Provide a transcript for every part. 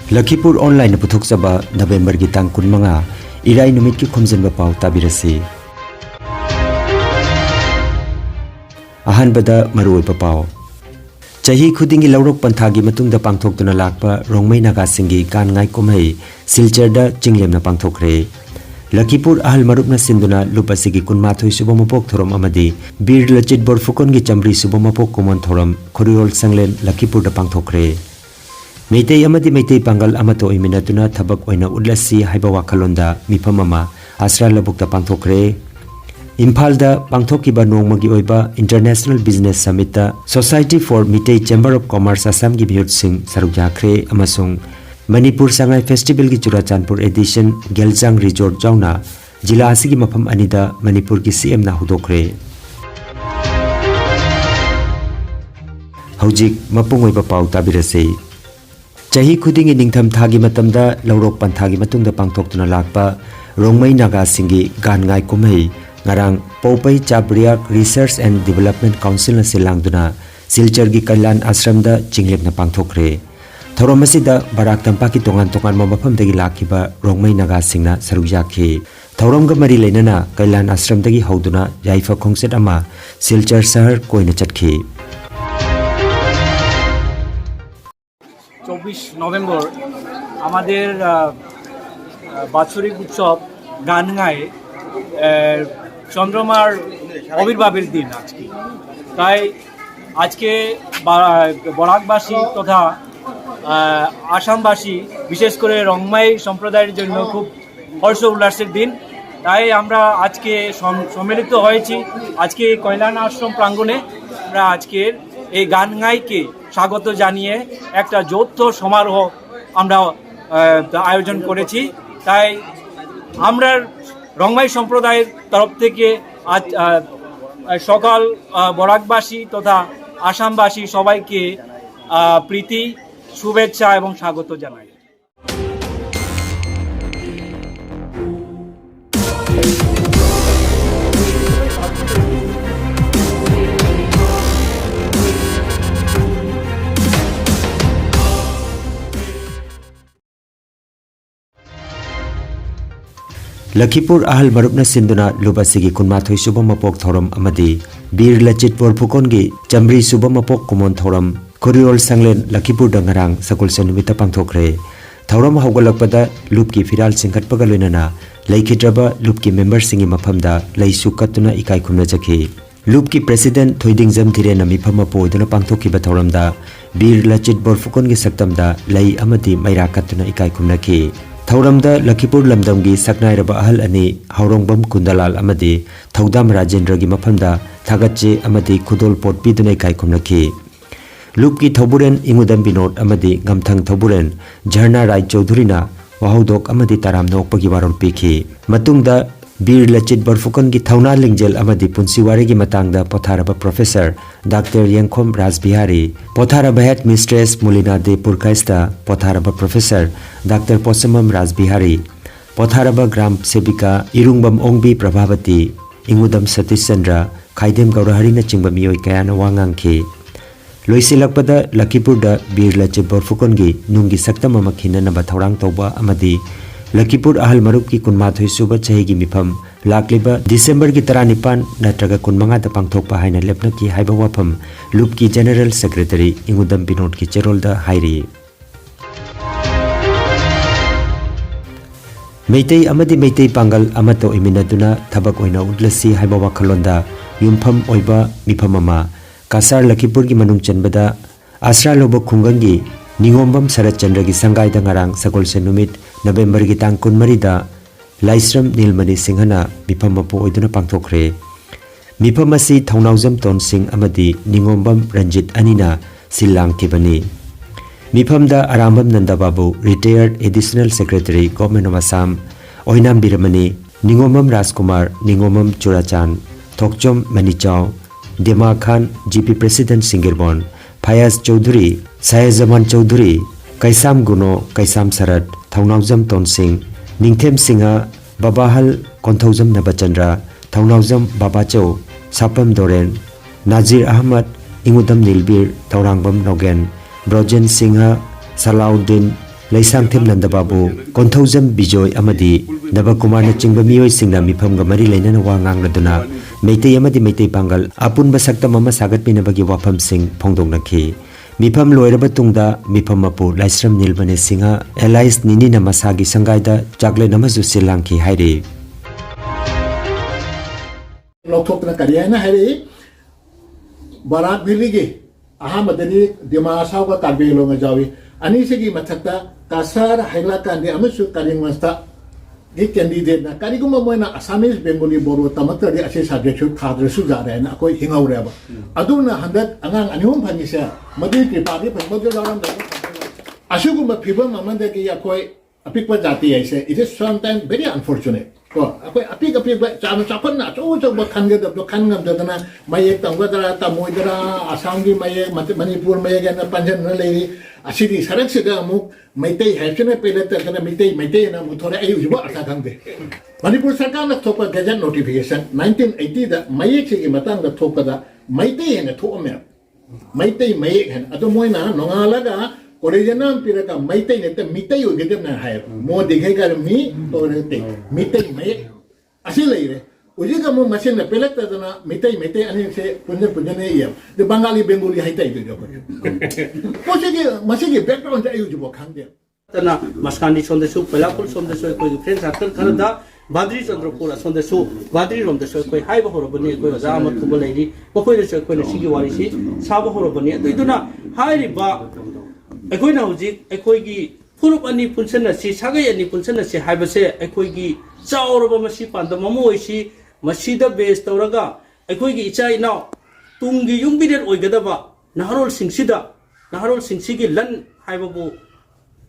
Lakhipur online puthok saba November gi tang kun manga irai numit ki Khomjinba Pao tabirasi. Ahan bada maroi Pao. Chahi khudingi laurok panthagi matungda pangthok tuna lakpa rongmai naga singi kan ngai komai silcherda chinglemna pangthok re. Lakhipur ahal marupna sinduna lupasigi kunmathoi subomapok thorom amadi bir lachit borfukon gi chamri subomapok kumon thorom khoriol sanglen Lakhipur da pangthok re. Meitei amadi meitei pangal amato iminatuna thabak oina ullasi haiba wakhalonda mifam ama asra labukta pangthok re. Imphalda pangthokiba nongmagi oiba International Business Summit ta Society for Mitei Chamber of Commerce Assam gi bihut sing sarukjakre amasung Manipur Sangai Festival gi Churachandpur edition Geljang Resort jauna jila asigi mafam anida Manipur gi CM na hudokre. Haujik mapungoi Pao tabirase. Chahi khudingi ningtham thagi matamda laurok panthagi matungda pangthoktuna lakpa rongmai naga singi gan ngai komai ngarang Popai Chabriak Research and Development Council na silangduna Silchar gi Kailan Ashram da chinglep na pangthokre. Thorom asida Barak Tampak ki tongan mafam dagi lakhiba rongmai naga singna sarukjakhi. Thorom ga mari leinana Kailan Ashram dagi hauduna yaifa khongset ama Silchar shahar koina chatkhi. 24 November আমাদের বাৎসরিক উৎসব গান গায়ে চন্দ্রমার আবির্ভাবের দিন আজকে। তাই আজকে বরাকবাসী তথা আসামবাসী বিশেষ করে রংমাই সম্প্রদায়ের জন্য খুব হর্ষ উল্লাসের দিন। তাই আমরা আজকে সম্মিলিত হয়েছি আজকে কল্যাণ আশ্রম প্রাঙ্গণে। আমরা আজকের এই গান গাইকে স্বাগত জানিয়ে একটা যৌথ সমারোহ আমরা আয়োজন করেছি। তাই আমরা রংমাই সম্প্রদায়ের তরফ থেকে আজ সকল বরাকবাসী তথা আসামবাসী সবাইকে প্রীতি শুভেচ্ছা এবং স্বাগত জানাই। Lakhipur ahal marupna sinduna lubasigi kunmathoi subamapok thorom amadi bir lachit borphukon gi chamri subamapok kumon thorom khoriol sanglen Lakhipur dangarang sakul senumita pangthokre. Thorom haugalakpada lupki firal singkhatpaga loinana laikhidraba lupki member singi maphamda leisu katuna ikai khumna jakhi. Lupki president thoidingjam thirena mifam apoiduna pangthokiba thoromda bir lachit borphukon gi saktamda lei amadi maira katuna ikai khumna ki. Thauramda Lakhipur lamdamgi saknairaba ahal ani Haurongbam Kundalal amadi Thaudam Rajendra gi mafamda thagatche amadi khudol pot pidunai kai khumnaki. Lupki Thauburen Ingudam Binod amadi Gamthang Thauburen Jharna Rai Chaudhurina Wahaudok amadi Taram Nokpagi warol pikhi. Matungda Bir Lachit Borfukon gi Thauna Lingjel amadi Punsiwari gi matangda potharaba Professor Dr. Yengkhom Rajbihari, potharaba Head Mistress Mulina De Purkaista, potharaba Professor Dr. Posamam Rajbihari, potharaba Gram Sebika Irungbam Ongbi Prabhavati, Ingudam Satish Chandra, Khaidem Gaurahari na chingba miyoi kayana wangangki. Loisilakpada Lakhipur da Bir Lachit Borfukon gi nungi saktam amakhina na bathaurang toba amadi Lakhipur ahal marup ki kunmathoi suba chahi gi mifam lakliba December ki 19 natraga kunmanga da pangthokpa haina lepna ki haiba wafam lupki General Secretary Ingudam Binod ki cherolda hairi. Meitei amadi meitei pangal amato iminaduna thabak oina udlasi haiba wakhalonda yumpham oiba mifam ama kasar Lakhipur gi manung chanbada asra lobo khungangi Ningombam Sarat Chandra gi sangai da ngarang sakol senumit November gi tang kun marida Laisram Nilmani Singhana mifam mapo oiduna pangthokre. Mifam asi Thaunaujam Ton Singh amadi Ningombam Ranjit anina silang kibani. Mifam da Arambam Nandababu Retired Additional Secretary Government of Assam Oinam Biramani Ningombam Rajkumar Ningombam Churachan Thokchom Manichau Dema Khan GP President Singirbon Fayaz Chaudhuri Sayajaman Chaudhuri Kaisam Guno Kaisam Sarat Thaunaujam Ton Singh Ningthem Singha Babahal Konthaujam Nabachandra Thaunaujam Babachau Sapam Doren Nazir Ahmad Ingudam Nilbir Taurangbam Nogen Brojen Singha Salauddin Laisang Them Nandababu Konthojam Bijoy amadi Nabakumar na chingba miyoy singna mifam ga mari lainana wa ngangladuna Meitei amadi Meitei Bangal apun basakta mama sagat pinabagi wafam sing phongdong nakhi Mifam loiraba tungda mifam mapu Laisram Nilbane Singha Elias Nini na masagi sangaida Jakle namazu silangki hairi Lokthok na kariyana hairi Barak biligi ahamadani dimasa ka kabelo nga jawi ani sigi mathakta kasar haila kandi amasu karing masta gi candidate na kari guma moina Assamese Bengali Boru tamatari ase subject khadre su ja raina koi hingaure ba aduna handak angang anihum phani se madi kripadi phangbo jaram da asuguma phibam amanda ki yakoi apikpa jati aise it is sometimes very unfortunate ko akoi apik ba cham chapon na cho ba khanga da khangam da na mayek tangwa da ta moidara Assam gi mayek Manipur mayek na panjan na lei asidi sarak se ga mu Meitei haipsena pele ta kana Meitei na muthore ayu jiba asa thangde Manipur sarkar na thopa gazette notification 1980 da mayek se gi matang da thopa da Meitei na thome Meitei mayek han ado moina nongala ga original piraka Meitei ne ta Mitei o gedem na hai mo dikhai ga mi to ne te Mitei mayek ase leire uji ka mo masin na pele ta na Meitei ani se punja ne ya de Bengali hai tai de ko masigi background ta ayu jibo khangde tana maskani sondesu pelakul sondesu koi friends circle kharada badri chandropura sondesu badri romdesu koi haiba horobani koi jama thubal leiri pokoi desu koi sigi wari si saba horobani aiduna hairi ba ekoi na hoji ekoi gi furup ani punsana si sagai ani punsana si haiba se ekoi gi chaoroba masi panda mamoi si masida base tawraga ekoi gi icha ina tungi yumbidet oigadaba naharol singsigi lan haibabu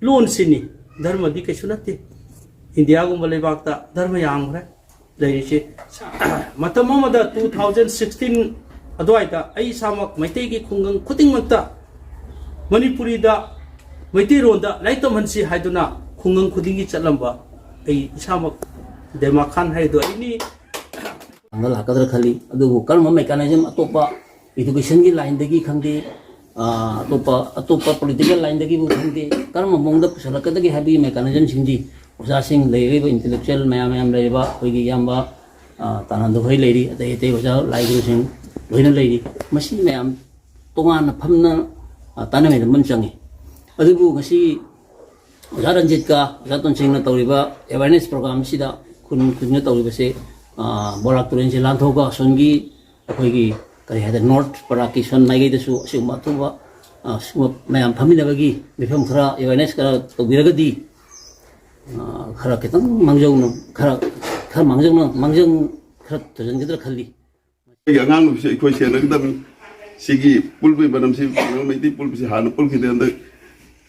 loan sini dharma di kesunati India gum bale bakta dharma yang re leise matama da 2016 adwaita ai samak maitei gi khungang khuting makta Manipuri da maitei ronda laitam hansi haiduna khungang khudingi chatlamba ai samak dema khan haido ini anggal hakadra khali adu karma mechanism atopa education gi line dagi khangde atopa political line dagi bu khangde karma mongda salakada gi habi mechanism singdi usa sing leiri intellectual mayam leiba hoigi yamba tanando hoi leiri adai te usa laigu sing loina leiri masi mayam tongan phamna taname man changi adubu ngasi usa ranjit ka usa ton sing na tawriba awareness program sida kun na tawriba se Barak turensi lanthoga songi hoigi kari hada north parakison mai da su matuba mayam family bagi mifam khara awareness kara to biragadi khara ketang mangjong khara mangjong khara to jang gidra khalli ya ngang lu se ko se na dam sigi pulbi banam si mai ti pulbi si hanu pul ki de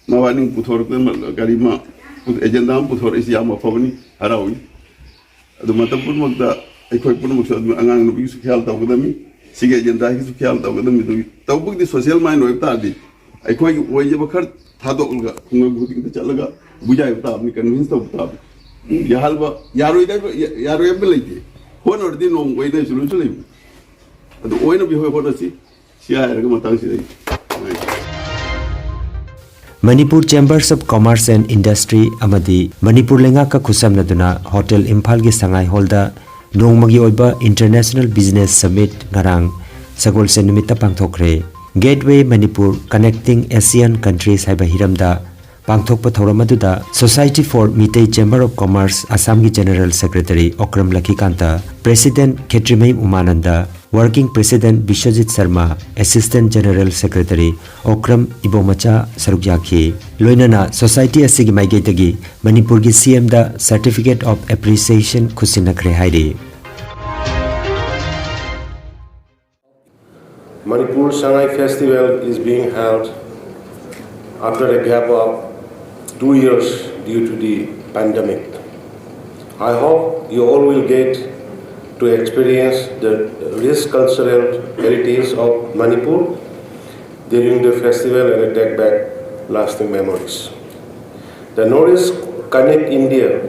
mawani puthor te gari ma agenda puthor isi ama phawni harawi adu matam pun magda aikoi pun maksud angang nu bisu khayal taw gadami sige agenda ki su khayal taw gadami du taw bug di social mind oi ta di aikoi oi je bakhar thado ulga kunga gudi te chalaga bujai ta apni convince taw ta ya halba yaro ebe leite hon or di nong oi de sulu sulu adu oi na bi hoi hota si sia ga matang si Manipur Chambers of Commerce and Industry amadi Manipur lenga ka khusamnaduna Hotel Imphal gi sangai holda nongmagi oiba International Business Summit ngarang sagol se nimita pangthokre Gateway Manipur Connecting Asian Countries haiba hiramda pangthokpa thoramadуда Society for Mitei Chamber of Commerce Assam gi General Secretary Okram Lakhikanta President Khetrimei Umananda Working President Bishwajit Sharma Assistant General Secretary Okram Ibomacha Sarukyakhi Loinana Society asigi maigetagi Manipur gi CM da Certificate of Appreciation khusinakre hairi Manipur Shanghai Festival is being held after a gap of 2 years due to the pandemic. I hope you all will get to experience the rich cultural heritage of Manipur during the festival and take back lasting memories. The Northeast connect India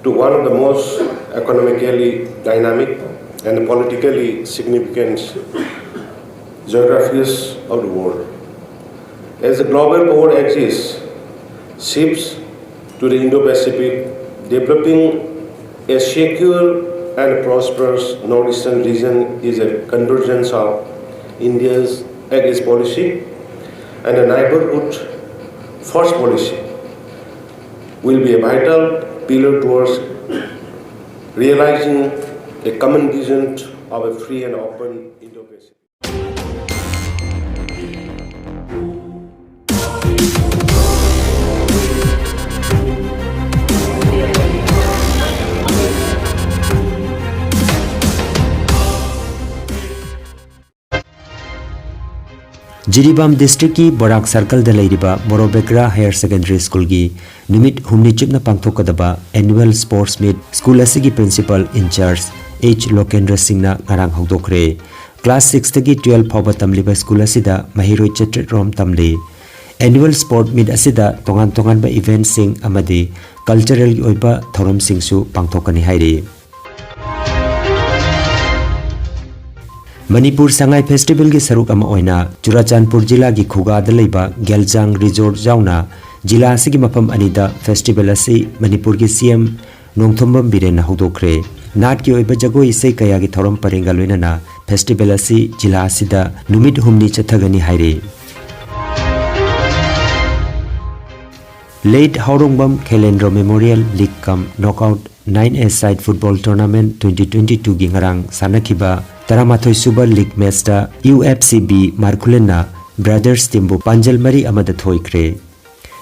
to one of the most economically dynamic and politically significant geographies of the world. As a global power exists, shifts to the Indo-Pacific, developing a secure and prosperous northeastern region is a convergence of India's Act-East policy and a neighborhood first policy will be a vital pillar towards realizing a common vision of a free and open Indo-Pacific. Jiribam district ki Barak circle da leiriba Morobekra Higher Secondary School gi numit humni chupna pangthokadaba annual sports meet school asigi principal in charge H Lokendra Singna ngarang hongdokre class 6 tagi 12 phawba tamliba school asida mahiroi chatret rom tamli annual sport meet asida tongan ba event sing amadi cultural oiba thoram singsu pangthokani hairi Manipur Sangai Festival ki saruk ama oina Churachandpur jila gi Khuga da leiba Geljang Resort jauna jila asigi mapam anida festival asi Manipur ki CM Nongthombam Biren hodokre nat ki oiba jagoi sei kaya gi thoram parenga loina na festival asi jila asida numit humni chathagani haire Late Haurongbam Khelendro Memorial League Cum Knockout 9A Side Football Tournament 2022 gi ngarang sanakiba Taramathoi Super League match da UFCB Markulena Brothers Timbu Panjal Mari amada thoikre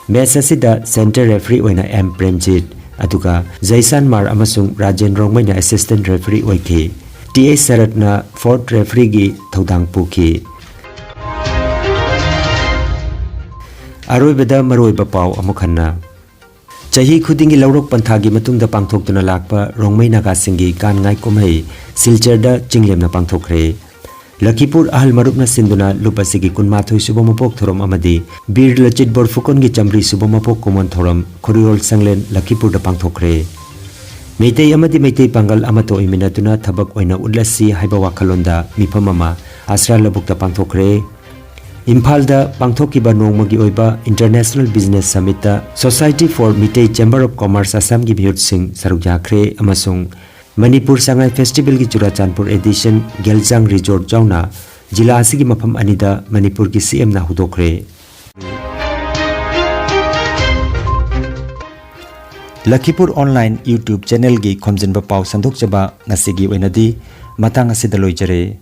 match asida center referee oina M Premjit aduga Jaisan Mar amasung Rajen Rongmaina assistant referee oike TA Saratna fourth referee gi thodang puki Aroibada maroiba paw amukhanna Chahi khudingi laurok panthagi matungda pangthoktuna lakpa Rongmai Naga Singi kan ngai komhei Silcherda chinglemna pangthokre Lakhipur ahal marupna sinduna lupasigi kunmathoi subamapok thorom amadi Bir Lachit Borfukon gi chamri subamapok komon thorom Khoriol Sanglen Lakhipur da pangthokre Meitei amadi meitei pangal amato iminatuna thabak oina ullasi haiba wakhalonda miphamama asra labukta pangthokre Imphal da pangthokiba nongmagi oiba International Business Summit da Society for Mitei Chamber of Commerce Assam gi biyut sing saruk yakre amasung Manipur Sangai Festival ki Churachandpur edition Geljang Resort jauna jila asigi mafam anida Manipur ki CM na hudokre Lakhipuronline YouTube channel gi Khomjinba Pao sandok chaba ngasigi oinadi matang asida loijare